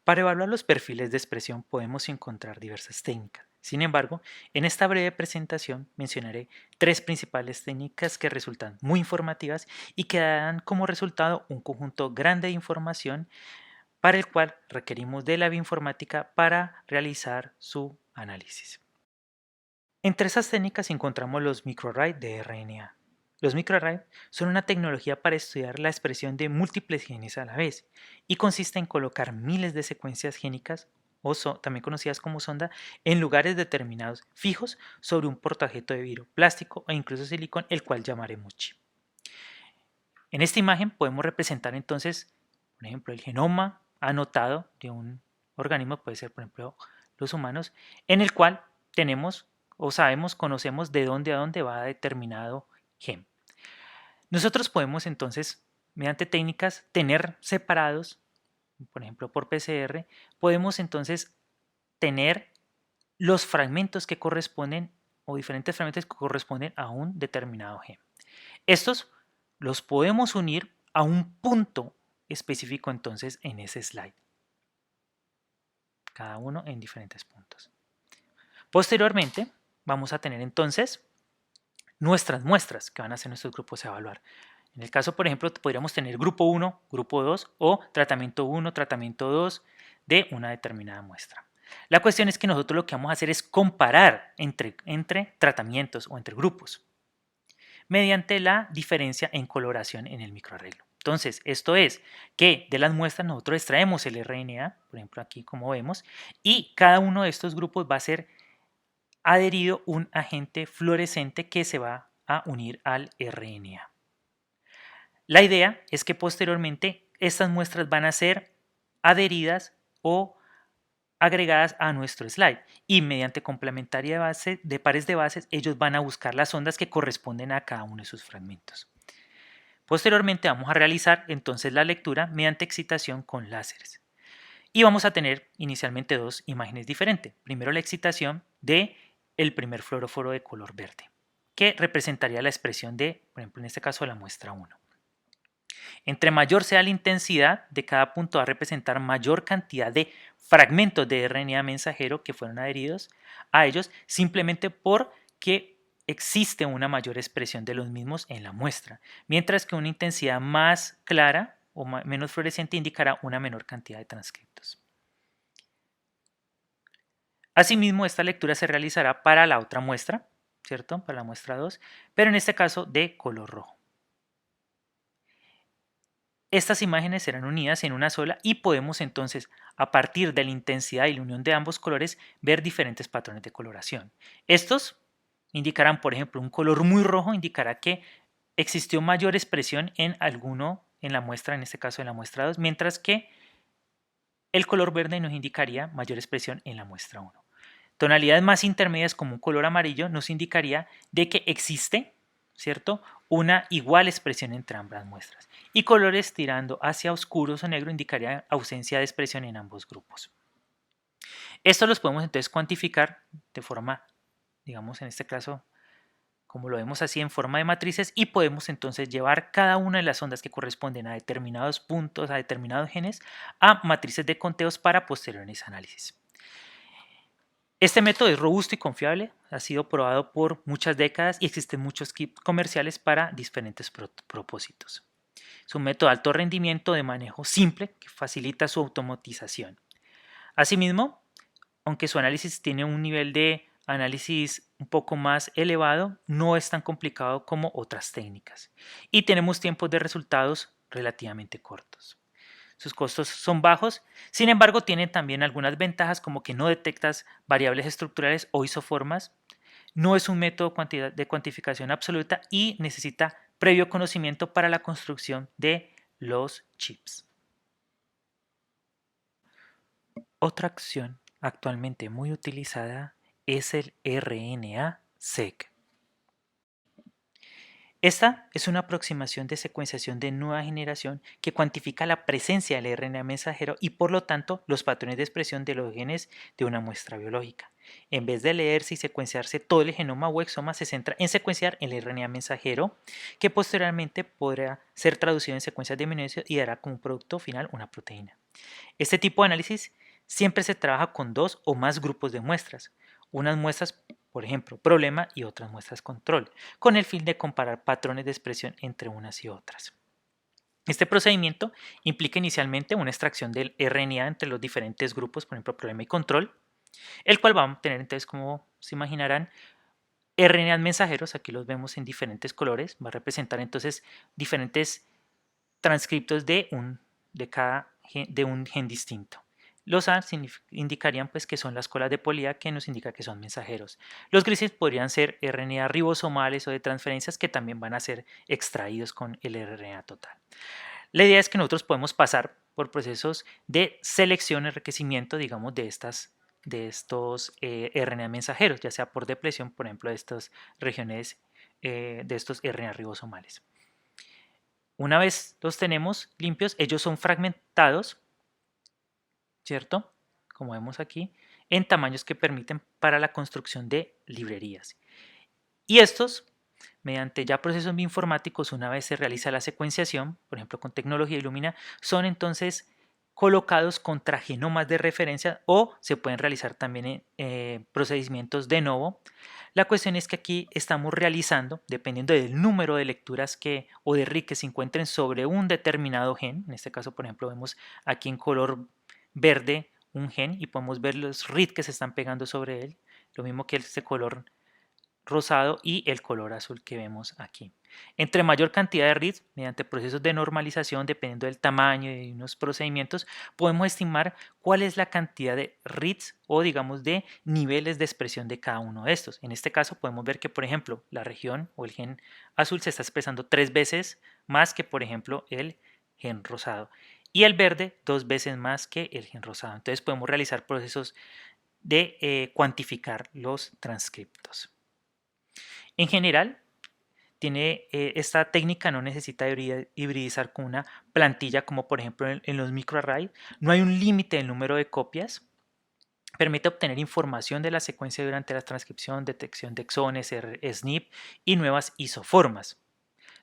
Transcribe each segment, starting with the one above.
Para evaluar los perfiles de expresión podemos encontrar diversas técnicas. Sin embargo, en esta breve presentación mencionaré tres principales técnicas que resultan muy informativas y que dan como resultado un conjunto grande de información para el cual requerimos de la bioinformática para realizar su análisis. Entre esas técnicas encontramos los microarray de RNA. Los microarray son una tecnología para estudiar la expresión de múltiples genes a la vez y consiste en colocar miles de secuencias génicas, o también conocidas como sonda, en lugares determinados fijos sobre un portaobjeto de vidrio, plástico o incluso silicón, el cual llamaremos chip. En esta imagen podemos representar entonces, por ejemplo, el genoma anotado de un organismo, puede ser por ejemplo los humanos, en el cual tenemos o sabemos, conocemos de dónde a dónde va determinado gen. Nosotros podemos entonces, mediante técnicas, tener separados, por ejemplo por PCR, podemos entonces tener los fragmentos que corresponden o diferentes fragmentos que corresponden a un determinado gen. Estos los podemos unir a un punto específico entonces en ese slide, cada uno en diferentes puntos. Posteriormente vamos a tener entonces nuestras muestras que van a ser nuestros grupos a evaluar. En el caso, por ejemplo, podríamos tener grupo 1, grupo 2 o tratamiento 1, tratamiento 2 de una determinada muestra. La cuestión es que nosotros lo que vamos a hacer es comparar entre tratamientos o entre grupos mediante la diferencia en coloración en el microarreglo. Entonces, esto es que de las muestras nosotros extraemos el RNA, por ejemplo aquí como vemos, y cada uno de estos grupos va a ser adherido un agente fluorescente que se va a unir al RNA. La idea es que posteriormente estas muestras van a ser adheridas o agregadas a nuestro slide y mediante complementaria de pares de bases ellos van a buscar las ondas que corresponden a cada uno de sus fragmentos. Posteriormente vamos a realizar entonces la lectura mediante excitación con láseres y vamos a tener inicialmente dos imágenes diferentes. Primero la excitación de el primer fluoróforo de color verde que representaría la expresión de, por ejemplo en este caso, la muestra 1. Entre mayor sea la intensidad de cada punto va a representar mayor cantidad de fragmentos de RNA mensajero que fueron adheridos a ellos simplemente porque existe una mayor expresión de los mismos en la muestra, mientras que una intensidad más clara o menos fluorescente indicará una menor cantidad de transcriptos. Asimismo, esta lectura se realizará para la otra muestra, ¿cierto? Para la muestra 2, pero en este caso de color rojo. Estas imágenes serán unidas en una sola y podemos entonces, a partir de la intensidad y la unión de ambos colores, ver diferentes patrones de coloración. Estos indicarán, por ejemplo, un color muy rojo indicará que existió mayor expresión en alguno en la muestra, en este caso en la muestra 2, mientras que el color verde nos indicaría mayor expresión en la muestra 1. Tonalidades más intermedias como un color amarillo nos indicaría de que existe, ¿cierto?, una igual expresión entre ambas muestras. Y colores tirando hacia oscuros o negro indicaría ausencia de expresión en ambos grupos. Estos los podemos entonces cuantificar de forma, digamos en este caso, como lo vemos así en forma de matrices y podemos entonces llevar cada una de las ondas que corresponden a determinados puntos, a determinados genes, a matrices de conteos para posteriores análisis. Este método es robusto y confiable, ha sido probado por muchas décadas y existen muchos kits comerciales para diferentes propósitos. Es un método de alto rendimiento de manejo simple que facilita su automatización. Asimismo, aunque su análisis tiene un nivel de análisis un poco más elevado, no es tan complicado como otras técnicas y tenemos tiempos de resultados relativamente cortos. Sus costos son bajos, sin embargo tienen también algunas ventajas como que no detectas variables estructurales o isoformas, no es un método de cuantificación absoluta y necesita previo conocimiento para la construcción de los chips. Otra acción actualmente muy utilizada es el RNA-seq. Esta es una aproximación de secuenciación de nueva generación que cuantifica la presencia del RNA mensajero y por lo tanto los patrones de expresión de los genes de una muestra biológica. En vez de leerse y secuenciarse todo el genoma o exoma, se centra en secuenciar el RNA mensajero que posteriormente podrá ser traducido en secuencias de aminoácidos y dará como producto final una proteína. Este tipo de análisis siempre se trabaja con dos o más grupos de muestras, unas muestras, por ejemplo, problema y otras muestras control, con el fin de comparar patrones de expresión entre unas y otras. Este procedimiento implica inicialmente una extracción del RNA entre los diferentes grupos, por ejemplo, problema y control, el cual va a tener entonces, como se imaginarán, RNA mensajeros, aquí los vemos en diferentes colores, va a representar entonces diferentes transcriptos de un gen distinto. Los A indicarían pues que son las colas de polía, que nos indica que son mensajeros. Los grises podrían ser RNA ribosomales o de transferencias, que también van a ser extraídos con el RNA total. La idea es que nosotros podemos pasar por procesos de selección, enriquecimiento, digamos, de estos RNA mensajeros, ya sea por depresión, por ejemplo, de estas regiones, de estos RNA ribosomales. Una vez los tenemos limpios, ellos son fragmentados, ¿cierto? Como vemos aquí, en tamaños que permiten para la construcción de librerías. Y estos, mediante ya procesos bioinformáticos, una vez se realiza la secuenciación, por ejemplo con tecnología Illumina, son entonces colocados contra genomas de referencia o se pueden realizar también procedimientos de novo. La cuestión es que aquí estamos realizando, dependiendo del número de lecturas o de read que se encuentren sobre un determinado gen, en este caso por ejemplo vemos aquí en color verde un gen y podemos ver los read que se están pegando sobre él, lo mismo que este color rosado y el color azul que vemos aquí. Entre mayor cantidad de reads, mediante procesos de normalización, dependiendo del tamaño y de unos procedimientos, podemos estimar cuál es la cantidad de reads o digamos de niveles de expresión de cada uno de estos. En este caso podemos ver que, por ejemplo, la región o el gen azul se está expresando 3 veces más que, por ejemplo, el gen rosado. Y el verde 2 veces más que el gen rosado. Entonces podemos realizar procesos de cuantificar los transcriptos. En general, esta técnica no necesita hibridizar con una plantilla como por ejemplo en los microarrays. No hay un límite del número de copias. Permite obtener información de la secuencia durante la transcripción, detección de exones, SNP y nuevas isoformas,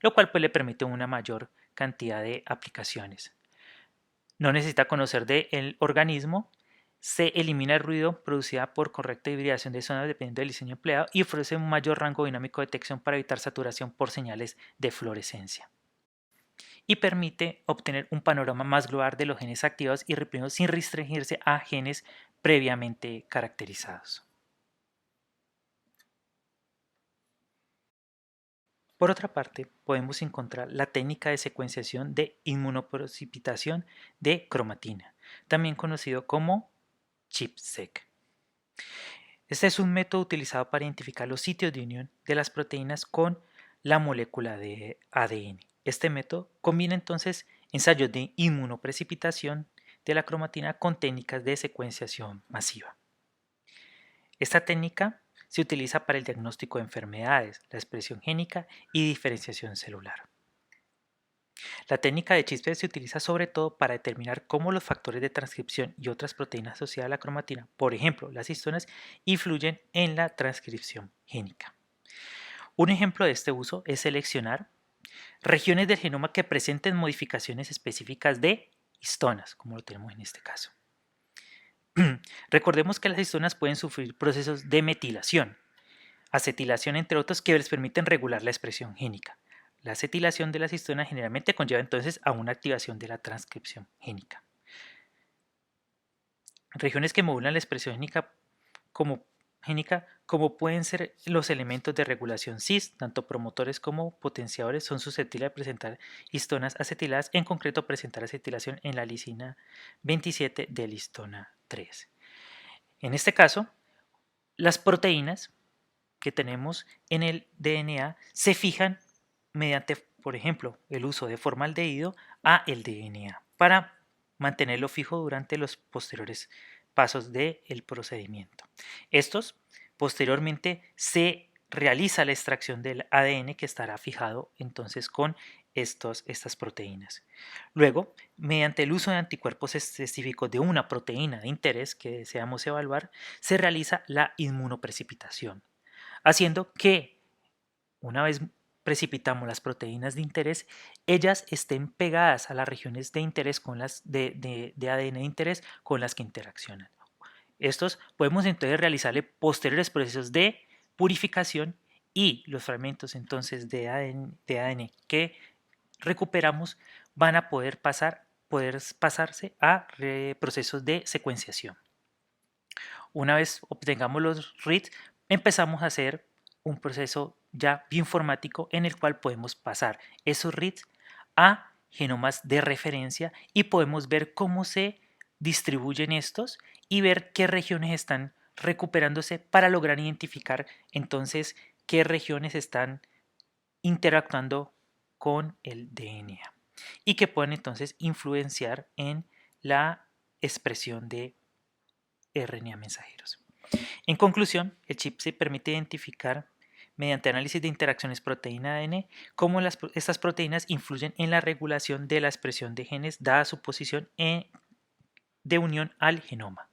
lo cual pues, le permite una mayor cantidad de aplicaciones. No necesita conocer del organismo. Se elimina el ruido producido por correcta hibridación de zonas dependiendo del diseño empleado y ofrece un mayor rango dinámico de detección para evitar saturación por señales de fluorescencia. Y permite obtener un panorama más global de los genes activados y reprimidos sin restringirse a genes previamente caracterizados. Por otra parte, podemos encontrar la técnica de secuenciación de inmunoprecipitación de cromatina, también conocido como ChIP-seq. Este es un método utilizado para identificar los sitios de unión de las proteínas con la molécula de ADN. Este método combina entonces ensayos de inmunoprecipitación de la cromatina con técnicas de secuenciación masiva. Esta técnica se utiliza para el diagnóstico de enfermedades, la expresión génica y diferenciación celular. La técnica de ChIP se utiliza sobre todo para determinar cómo los factores de transcripción y otras proteínas asociadas a la cromatina, por ejemplo las histonas, influyen en la transcripción génica. Un ejemplo de este uso es seleccionar regiones del genoma que presenten modificaciones específicas de histonas, como lo tenemos en este caso. Recordemos que las histonas pueden sufrir procesos de metilación, acetilación entre otros que les permiten regular la expresión génica. La acetilación de las histonas generalmente conlleva entonces a una activación de la transcripción génica. Regiones que modulan la expresión génica como pueden ser los elementos de regulación cis, tanto promotores como potenciadores, son susceptibles de presentar histonas acetiladas, en concreto presentar acetilación en la lisina 27 de la histona 3. En este caso, las proteínas que tenemos en el DNA se fijan mediante, por ejemplo, el uso de formaldehído a el DNA para mantenerlo fijo durante los posteriores pasos del procedimiento. Estos, posteriormente, se realiza la extracción del ADN que estará fijado entonces con estas proteínas. Luego, mediante el uso de anticuerpos específicos de una proteína de interés que deseamos evaluar, se realiza la inmunoprecipitación, haciendo que una vez precipitamos las proteínas de interés, ellas estén pegadas a las regiones de interés con las de ADN de interés con las que interaccionan. Estos podemos entonces realizarle posteriores procesos de purificación y los fragmentos entonces de ADN que recuperamos van a poder pasarse a procesos de secuenciación. Una vez obtengamos los reads, empezamos a hacer un proceso ya bioinformático en el cual podemos pasar esos reads a genomas de referencia y podemos ver cómo se distribuyen estos y ver qué regiones están recuperándose para lograr identificar entonces qué regiones están interactuando con el DNA y que pueden entonces influenciar en la expresión de RNA mensajeros. En conclusión, el chip se permite identificar mediante análisis de interacciones proteína-ADN cómo estas proteínas influyen en la regulación de la expresión de genes dada su posición de unión al genoma.